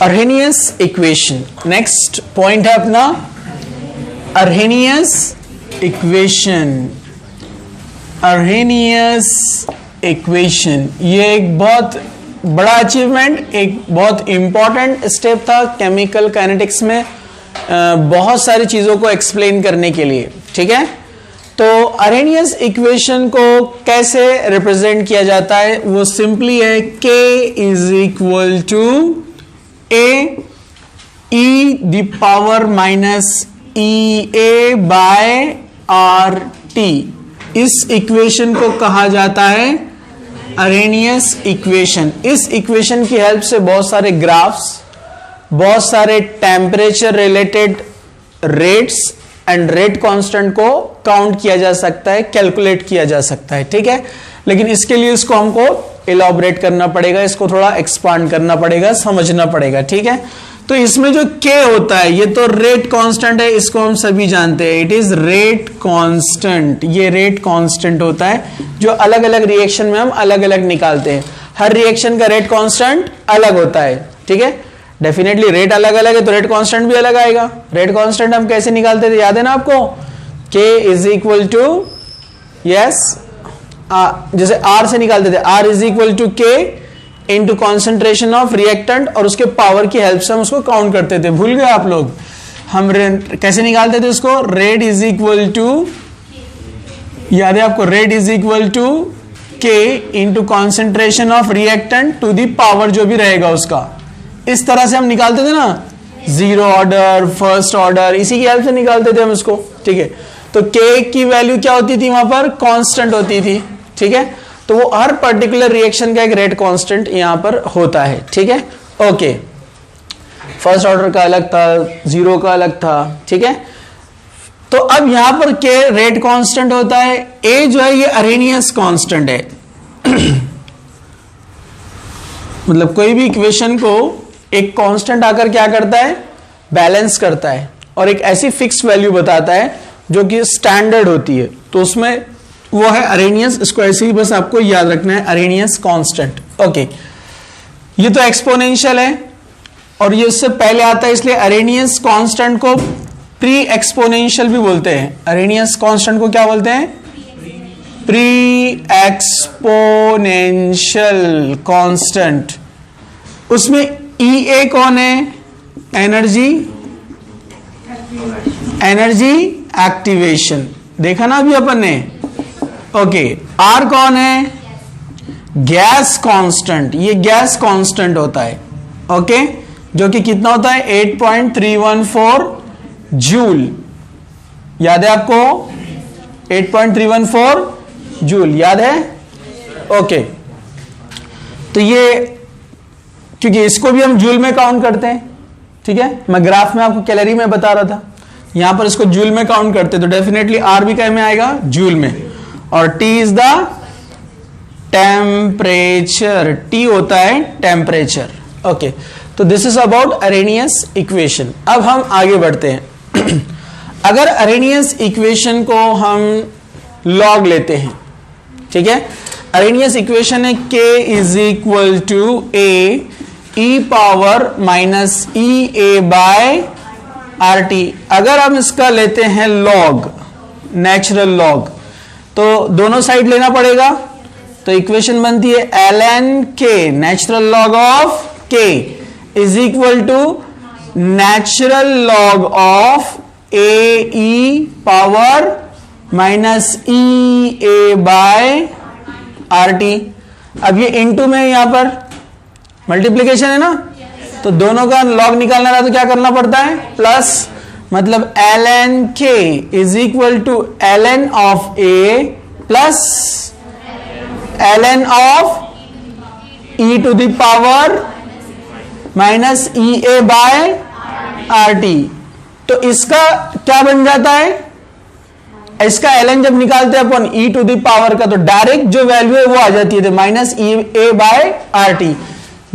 अर्हेनियस equation, next point है अपना अर्हेनियस equation. अर्हेनियस equation ये एक बहुत बड़ा अचीवमेंट, एक बहुत इंपॉर्टेंट स्टेप था केमिकल काइनेटिक्स में बहुत सारी चीजों को एक्सप्लेन करने के लिए। ठीक है, तो अर्हेनियस इक्वेशन को कैसे रिप्रेजेंट किया जाता है? वो सिंपली है K is equal to A e the power minus E A by R T. इस इक्वेशन को कहा जाता है अर्हेनियस इक्वेशन। इस इक्वेशन की हेल्प से बहुत सारे ग्राफ्स, बहुत सारे temperature related rates and rate constant को काउंट किया जा सकता है, कैलकुलेट किया जा सकता है। ठीक है, लेकिन इसके लिए इसको हमको इलॉबरेट करना पड़ेगा, इसको थोड़ा एक्सपांड करना पड़ेगा, समझना पड़ेगा। ठीक है, तो इसमें जो K होता है ये तो रेट कांस्टेंट है, इसको हम सभी जानते हैं, इट इज रेट कांस्टेंट। ये रेट कांस्टेंट होता है जो अलग अलग रिएक्शन में हम अलग अलग निकालते हैं। हर रिएक्शन का रेट कांस्टेंट अलग होता है। ठीक है, डेफिनेटली रेट अलग अलग है तो रेट कांस्टेंट भी अलग आएगा। रेट कांस्टेंट हम कैसे निकालते थे, याद है ना आपको? K is equal to, yes, जैसे R से निकालते थे, R is equal to K into concentration of reactant, और उसके पावर की हेल्प से हम उसको काउंट करते थे। भूल गए आप लोग? हम कैसे निकालते थे उसको? रेट इज इक्वल टू, याद है आपको? Rate is equal to K into concentration of reactant to the power जो भी रहेगा उसका। इस तरह से हम निकालते थे ना, जीरो ऑर्डर, फर्स्ट ऑर्डर, इसी की हेल्प से निकालते थे हम इसको। ठीक है, तो K की वैल्यू क्या होती थी वहां पर? कांस्टेंट होती थी। ठीक है, तो वो हर पर्टिकुलर रिएक्शन का एक रेट कांस्टेंट यहां पर होता है। ठीक है, ओके, फर्स्ट ऑर्डर का अलग था, जीरो का अलग था। ठीक है, तो अब यहां पर K रेट कांस्टेंट होता है, A जो है ये अर्हेनियस कांस्टेंट है। मतलब कोई भी इक्वेशन को एक कांस्टेंट आकर क्या करता है? बैलेंस करता है, और एक ऐसी फिक्स वैल्यू बताता है जो कि स्टैंडर्ड होती है, तो उसमें वो है अर्हेनियस। इसको ऐसे ही बस आपको याद रखना है, अर्हेनियस कांस्टेंट। ओके, ये तो एक्सपोनेंशियल है और ये उससे पहले आता है, इसलिए अर्हेनियस कांस्टेंट को प्री एक्सपोनेंशियल भी बोलते हैं। अर्हेनियस कांस्टेंट को क्या बोलते हैं? Pre exponential constant. उसमें EA कौन है? एनर्जी, एनर्जी एक्टिवेशन, देखा ना अभी अपन ने? ओके, R कौन है? Gas constant. ये गैस कांस्टेंट होता है, ओके, जो कि कितना होता है? 8.314 जूल। याद है आपको? 8.314 जूल, याद है? ओके, तो ये, क्योंकि इसको भी हम जूल में काउंट करते हैं। ठीक है, मैं ग्राफ में आपको कैलोरी में बता रहा था, यहां पर इसको जूल में काउंट करते हैं, तो डेफिनेटली R भी क्या में आएगा? जूल में। और T is the temperature, T होता है टेम्परेचर। ओके, तो दिस इज अबाउट अर्हेनियस इक्वेशन। अब हम आगे बढ़ते हैं। अगर अर्हेनियस इक्वेशन को हम लॉग लेते हैं, ठीक है, अर्हेनियस इक्वेशन है K is equal to A e power minus E A by R T. अगर हम इसका लेते हैं लॉग, नेचुरल लॉग, तो दोनों साइड लेना पड़ेगा, तो इक्वेशन बनती है ln k, natural log of k is equal to natural log of A e power minus E A by R T. अब ये इनटू में यहां पर मल्टीप्लीकेशन है ना, तो दोनों का लॉग निकालना रहा तो क्या करना पड़ता है? प्लस, मतलब ln k is equal to ln of a plus ln of e to the power minus E A by R T. तो इसका क्या बन जाता है? इसका ln जब निकालते हैं अपन e टू द पावर का, तो डायरेक्ट जो वैल्यू है वो आ जाती है minus E A by R T.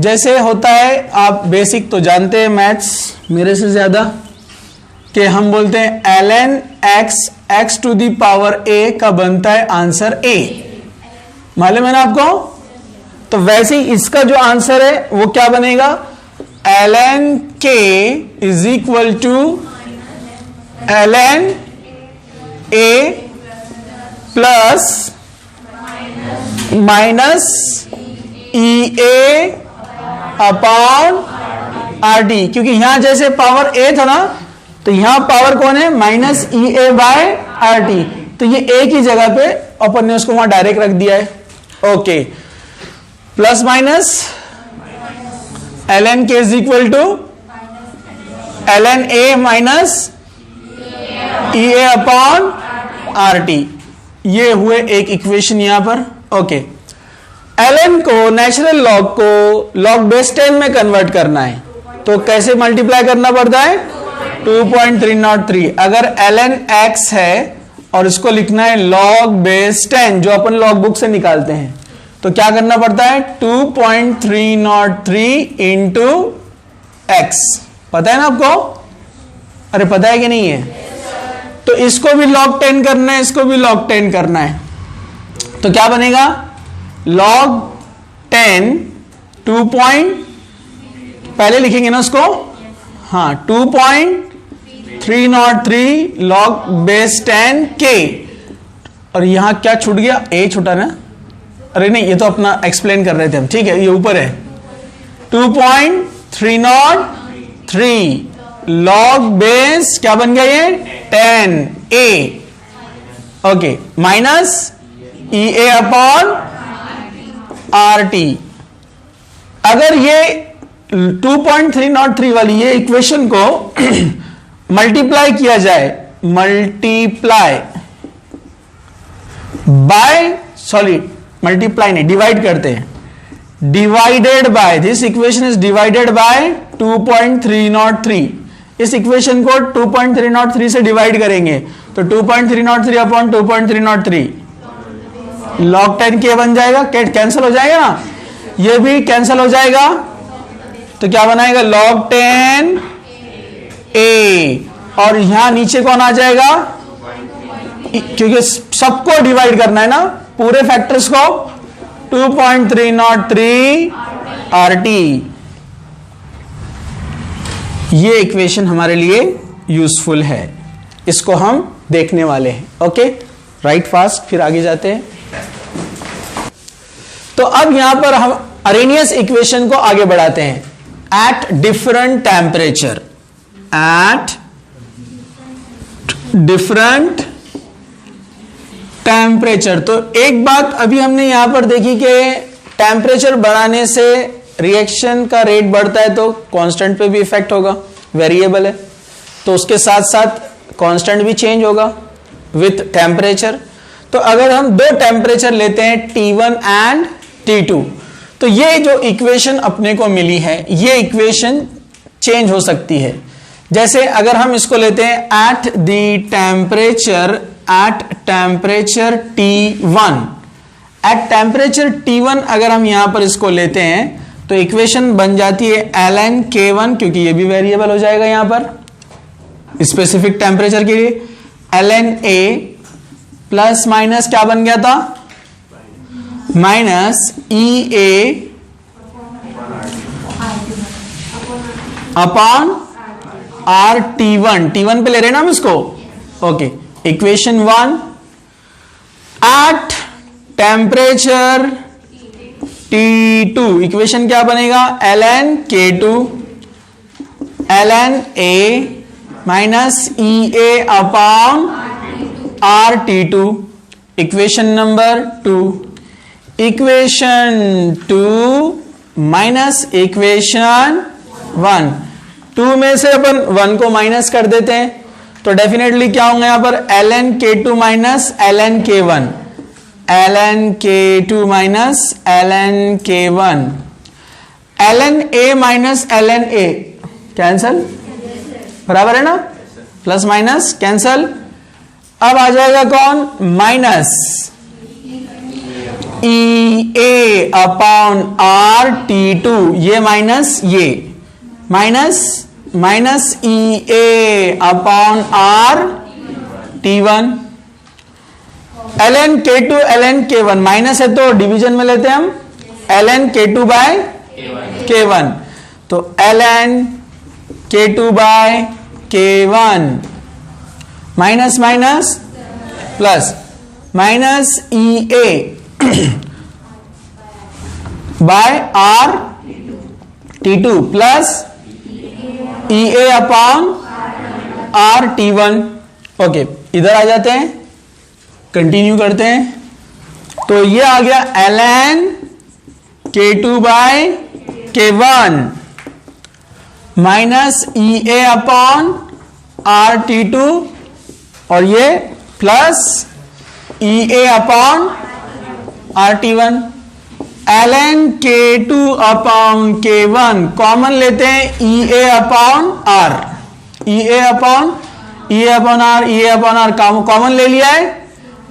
जैसे होता है, आप बेसिक तो जानते हैं मैथ्स मेरे से ज्यादा, कि हम बोलते हैं ln x x to the power a का बनता है आंसर a। मालूम है ना आपको? तो वैसे ही इसका जो आंसर है वो क्या बनेगा? ln k is equal to ln a plus minus EA upon RT, क्योंकि यहां जैसे पावर A था ना, तो यहां पावर कौन है, माइनस EA बाय RT, तो ये एक ही जगह पे अपन ने उसको वहां डायरेक्ट रख दिया है. Okay, plus minus ln k is equal to ln A minus EA upon RT. ये हुए एक इक्वेशन यहां पर. ओके, ln को, नेचुरल लॉग को लॉग बेस 10 में कन्वर्ट करना है, तो कैसे मल्टीप्लाई करना पड़ता है, 2.303. अगर ln x है और इसको लिखना है लॉग बेस 10, जो अपन लॉग बुक से निकालते हैं, तो क्या करना पड़ता है, 2.303 इंटू एक्स. पता है ना आपको, अरे पता है कि नहीं है? तो इसको भी log 10 करना है, इसको भी log 10 करना है, तो क्या बनेगा, log 10 पहले लिखेंगे ना उसको, हाँ 2.303 log बेस 10 k. और यहां क्या छूट गया, a छूटा ना, अरे नहीं, ये तो अपना एक्सप्लेन कर रहे थे हम, ठीक है, ये ऊपर है. 2.303 log बेस क्या बन गया ये, 10a. Okay, minus EA upon RT. अगर ये 2.303 वाली ये इक्वेशन को मल्टीप्लाई किया जाए, मल्टीप्लाई नहीं, डिवाइड करते हैं, divided by, this equation is divided by 2.303. इस इक्वेशन को 2.303 से डिवाइड करेंगे, तो 2.303 अपॉन 2.303 log 10 k बन जाएगा. कैंसिल हो जाएगा ना, ये भी कैंसिल हो जाएगा, तो क्या बनाएगा, log 10 a. और यहां नीचे कौन आ जाएगा, क्योंकि सबको डिवाइड करना है ना, पूरे फैक्टर्स को, 2.303 RT. ये इक्वेशन हमारे लिए यूजफुल है, इसको हम देखने वाले हैं. ओके, राइट फास्ट, फिर आगे जाते हैं. तो अब यहां पर हम अरेनियस इक्वेशन को आगे बढ़ाते हैं. Eight different temperature, at different temperature. तो एक बात अभी हमने यहां पर देखी कि टेम्परेचर बढ़ाने से रिएक्शन का रेट बढ़ता है, तो कांस्टेंट पे भी इफेक्ट होगा, वेरिएबल है, तो उसके साथ साथ कांस्टेंट भी चेंज होगा विथ टेम्परेचर. तो अगर हम दो टेम्परेचर लेते हैं T1 एंड T2, तो ये जो इक्वेशन अपने को मिली है, ये इक्वेशन चेंज हो सकती है. जैसे अगर हम इसको लेते हैं at the temperature, at temperature T1, at temperature T1 अगर हम यहां पर इसको लेते हैं, तो इक्वेशन बन जाती है ln K1, क्योंकि ये भी वेरिएबल हो जाएगा यहां पर स्पेसिफिक टेम्परेचर के लिए, ln A प्लस माइनस क्या बन गया था, minus EA upon RT1. T1 पे ले रहे हैं ना हम इसको. Okay, equation 1 at temperature T2, equation क्या बनेगा, ln K2 ln A minus EA upon RT2. Equation number 2, equation 2 minus equation 1. 2 में से अपन 1 को माइनस कर देते हैं, तो डेफिनेटली क्या होंगे यहां पर, ln K2 minus ln K1, ln K2 minus ln K1, ln A minus ln A cancel, बराबर है ना, प्लस माइनस कैंसल. अब आ जाएगा कौन, माइनस EA अपॉन RT2, ये माइनस ये minus minus EA upon RT1, ln K2 ln K1, minus है तो डिवीजन में लेते हैं हम, ln K2 बाय K1. तो ln K2 by K1 minus minus plus minus EA by RT2 plus EA upon RT1। Okay, इधर आ जाते हैं, कंटिन्यू करते हैं। तो ये आ गया ln K2 by K1 minus EA upon RT2 और ये plus EA upon RT1। ln K2 upon K1 common लेते हैं EA upon R, EA upon R common ले लिया है,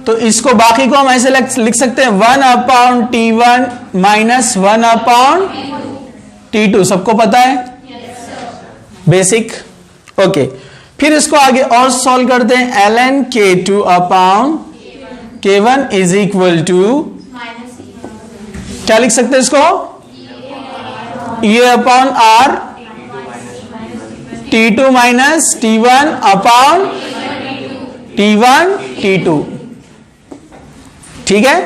तो इसको बाकी को हम ऐसे लिख सकते हैं 1 upon T1 minus 1 upon T2। सबको पता है बेसिक। ओके, फिर इसको आगे और सॉल्व करते हैं। ln K2 upon K1 is equal to, क्या लिख सकते हैं इसको, EA upon R T2 minus T1 upon T1 T2। ठीक है,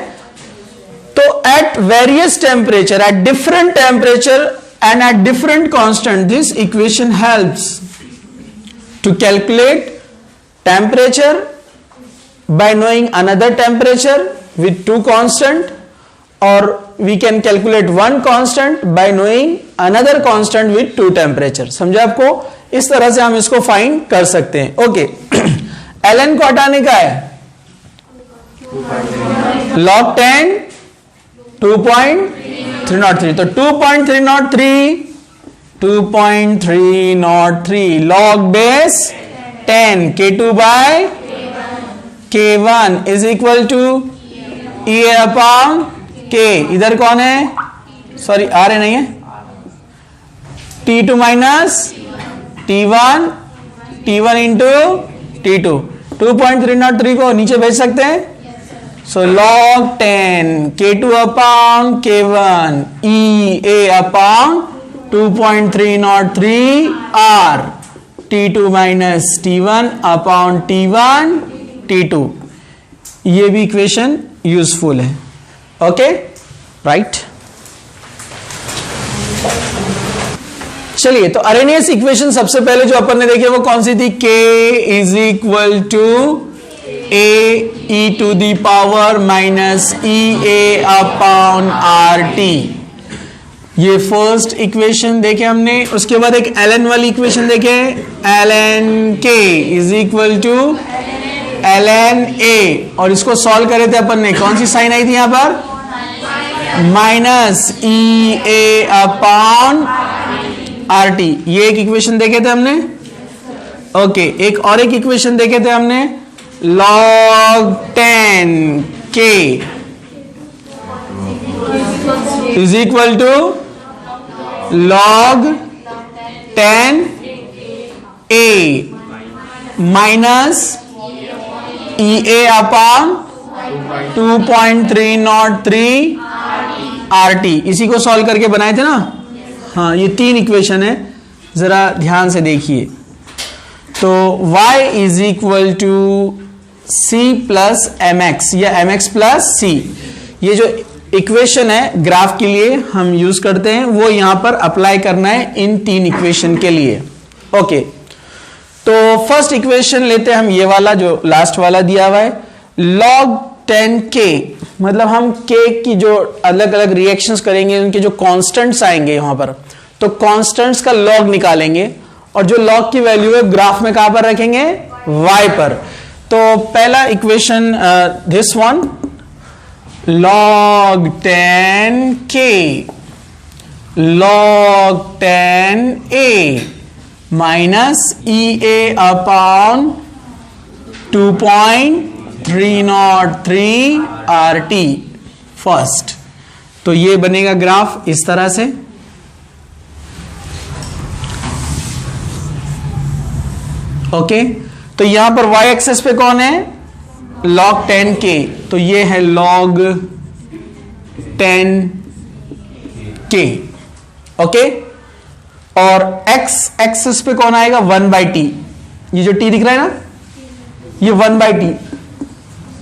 तो at various temperature, at different temperature and at different constant, this equation helps to calculate temperature by knowing another temperature with two constant, or we can calculate one constant by knowing another constant with two temperature। समझे आपको? इस तरह से हम इसको find कर सकते हैं। ओके, ln को हटाने का है log 10 2.303, तो 2.303 log base 10 K2 by K1 is equal to EA upon K। इधर कौन है, सॉरी R है, नहीं है, T2 minus T1 into T2। 2.303 को नीचे भेज सकते हैं, सो log 10 K2 upon K1 EA upon 2.303 R T2 minus T1 upon T1 T2। ये भी इक्वेशन यूजफुल है। Okay, right. चलिए, तो अरेनियस इक्वेशन सबसे पहले जो अपन ने देखी वो कौन सी थी, K is equal to A e to the power minus EA upon RT। ये फर्स्ट इक्वेशन देखे हमने। उसके बाद एक ln वाली इक्वेशन देखे, ln K is equal to ln A, और इसको सॉल्व करे थे अपन ने, कौन सी साइन आई थी यहां पर, माइनस EA अपॉन RT। ये एक इक्वेशन देखे थे हमने। ओके, एक और एक इक्वेशन देखे थे हमने, log 10 K is equal to log 10 A minus EA upon 2.303 RT। इसी को सॉल्व करके बनाए थे ना। हाँ, ये तीन इक्वेशन है, जरा ध्यान से देखिए। तो y is equal to C plus mx या mx प्लस C, ये जो इक्वेशन है ग्राफ के लिए हम यूज करते हैं, वो यहां पर अप्लाई करना है इन तीन इक्वेशन के लिए। ओके, तो फर्स्ट इक्वेशन लेते हैं हम, ये वाला जो लास्ट वाला दिया हुआ है, log 10K, मतलब हम K की जो अलग अलग रिएक्शंस करेंगे उनके जो कांस्टेंट्स आएंगे यहां पर, तो कांस्टेंट्स का log निकालेंगे, और जो log की वैल्यू है ग्राफ में कहां पर रखेंगे, y पर। तो पहला equation this one, log 10K log 10A minus EA upon 2.303 RT first. तो ये बनेगा ग्राफ इस तरह से। ओके, तो यहां पर y एक्सेस पे कौन है, log 10K, तो ये है log 10K। ओके, और x एक्सिस पे कौन आएगा 1/t, ये जो t दिख रहा है ना ये 1/t,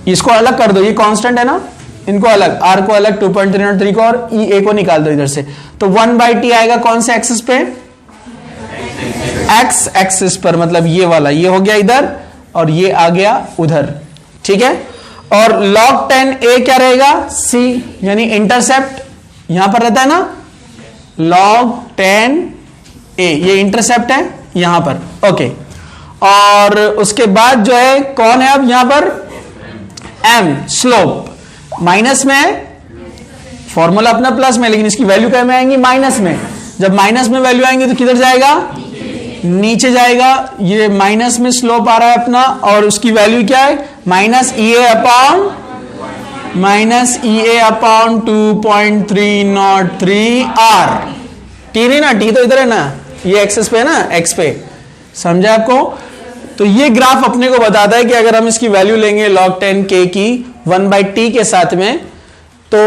इसको अलग कर दो, ये कांस्टेंट है ना, इनको अलग, r को अलग 2.303 को और e a को निकाल दो इधर से, तो 1/t आएगा कौन से एक्सिस पे, x एक्सिस पर, मतलब ये वाला, ये हो गया इधर और ये आ गया उधर, ठीक है। और log 10a क्या रहेगा, c, यानी इंटरसेप्ट यहां पर रहता है ना, log 10a ये इंटरसेप्ट है यहां पर, ओके। और उसके बाद जो है कौन है अब यहां पर, m, स्लोप माइनस में है, फॉर्मूला अपना प्लस में, लेकिन इसकी वैल्यू क्या में आएंगी, माइनस में। जब माइनस में वैल्यू आएंगी तो किधर जाएगा, नीचे जाएगा। ये माइनस में स्लोप आ रहा है अपना और उसकी वैल्यू क्या है, माइनस ई ए अपॉन 2.303 r, टी नहीं ना, टी तो इधर है ना, ये एक्सेस पे है ना, एक्स पे, समझा आपको। तो ये ग्राफ अपने को बताता है कि अगर हम इसकी वैल्यू लेंगे log 10k की 1/t के साथ में, तो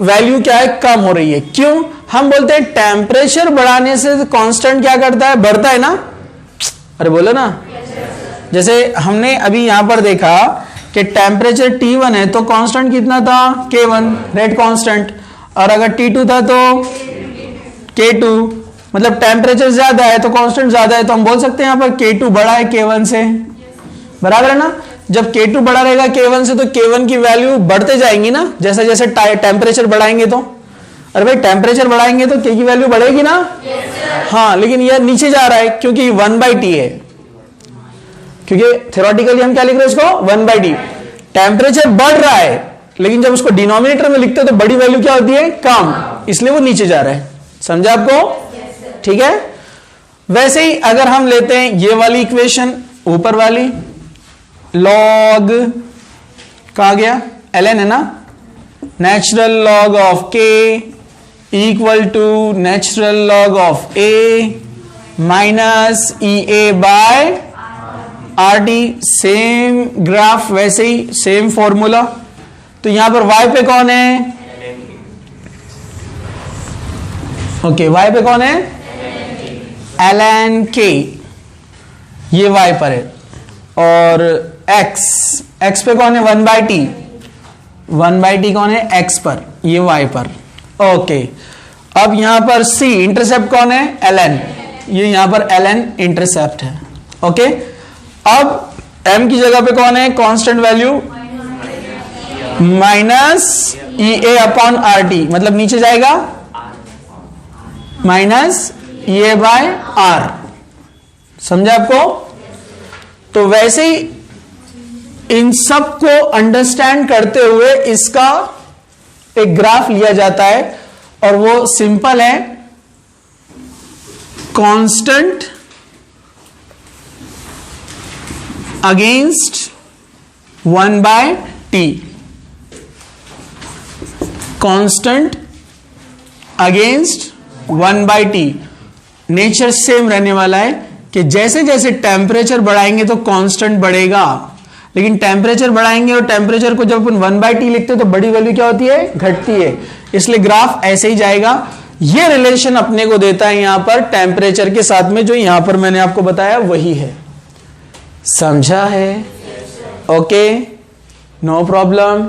वैल्यू क्या है, कम हो रही है। क्यों, हम बोलते हैं टेम्परेचर बढ़ाने से कांस्टेंट क्या करता है, बढ़ता है ना, अरे बोलो ना। जैसे हमने अभी यहां पर देखा कि टेम्परेचर T1 है तो कांस्टेंट कितना था, K1 रेट कांस्टेंट, और अगर T2 था तो K2, मतलब टेम्परेचर ज्यादा है तो कांस्टेंट ज्यादा है, तो हम बोल सकते हैं यहां पर K2 बड़ा है K1 से, बराबर है ना। जब K2 बड़ा रहेगा K1 से तो K1 की वैल्यू बढ़ते जाएंगी ना, जैसे जैसे टेम्परेचर बढ़ाएंगे तो, अरे भाई टेम्परेचर बढ़ाएंगे तो K की वैल्यू बढ़ेगी ना, हाँ, लेकिन यह नीचे जा रहा है क्योंकि 1/t है, क्योंकि थ्योरेटिकली हम क्या लिख रहे हैं इसको, 1/t। टेम्परेचर बढ़ रहा है लेकिन जब उसको डिनोमिनेटर में लिखते हैं तो बड़ी वैल्यू क्या होती है, कम, इसलिए वो नीचे जा रहा है, समझा आपको, ठीक है। वैसे ही अगर हम लेते हैं ये वाली इक्वेशन ऊपर वाली, log कहा गया ln है ना, natural log of k equal to natural log of a minus EA by RT, same graph, वैसे ही सेम फॉर्मूला। तो यहां पर y पे कौन है, ओके, y पे कौन है, ln k, ये y पर है, और x पे कौन है, 1/t, 1/t कौन है, x पर, ये y पर, ओके। अब यहां पर c इंटरसेप्ट कौन है, ln, ये यहां पर ln इंटरसेप्ट है, ओके। अब m की जगह पे कौन है, constant value minus EA upon RT, मतलब नीचे जाएगा माइनस EA बाय R, समझा आपको। तो वैसे ही इन सब को अंडरस्टैंड करते हुए इसका एक ग्राफ लिया जाता है और वो सिंपल है, constant against 1/t, constant against 1/t। Nature same रहने वाला है कि जैसे जैसे टेम्परेचर बढ़ाएंगे तो कांस्टेंट बढ़ेगा, लेकिन टेम्परेचर बढ़ाएंगे और टेम्परेचर को जब अपन 1/t लिखते हैं तो बड़ी वैल्यू क्या होती है, घटती है, इसलिए ग्राफ ऐसे ही जाएगा। ये रिलेशन अपने को देता है यहां पर टेम्परेचर के साथ में, जो यहां पर मैंने आपको बताया वही है, समझा है, ओके, नो प्रॉब्लम।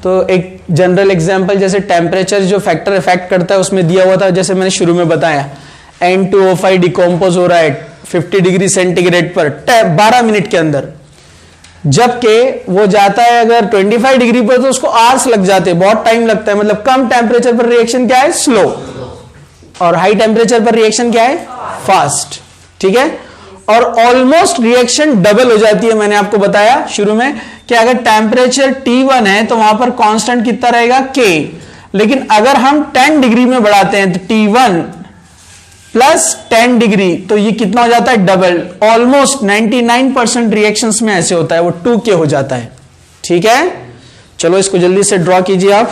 तो एक जनरल एग्जांपल, जैसे टेम्परेचर जो फैक्टर इफेक्ट करता है उसमें दिया हुआ था, जैसे मैंने शुरू में बताया, N2O5 डिकम्पोज हो रहा है 50 डिग्री सेंटीग्रेड पर 12 मिनट के अंदर, जबकि वो जाता है अगर 25 डिग्री पर तो उसको आवर्स लग जाते हैं, बहुत टाइम लगता है, मतलब कम टेम्परेचर पर रिएक्शन क्या है, स्लो, और हाई टेम्परेचर पर रिएक्शन क्या है, फास्ट, ठीक है। और ऑलमोस्ट रिएक्शन डबल हो जाती है, मैंने आपको बताया शुरू में कि अगर टेम्परेचर T1 है तो वहां पर कांस्टेंट कितना रहेगा, K, लेकिन अगर हम 10 डिग्री में बढ़ाते हैं तो T1 प्लस 10 डिग्री, तो ये कितना हो जाता है, डबल। ऑलमोस्ट 99% रिएक्शंस में ऐसे होता है, वो 2K हो जाता है, ठीक है। चलो इसको जल्दी से ड्रॉ कीजिए आप।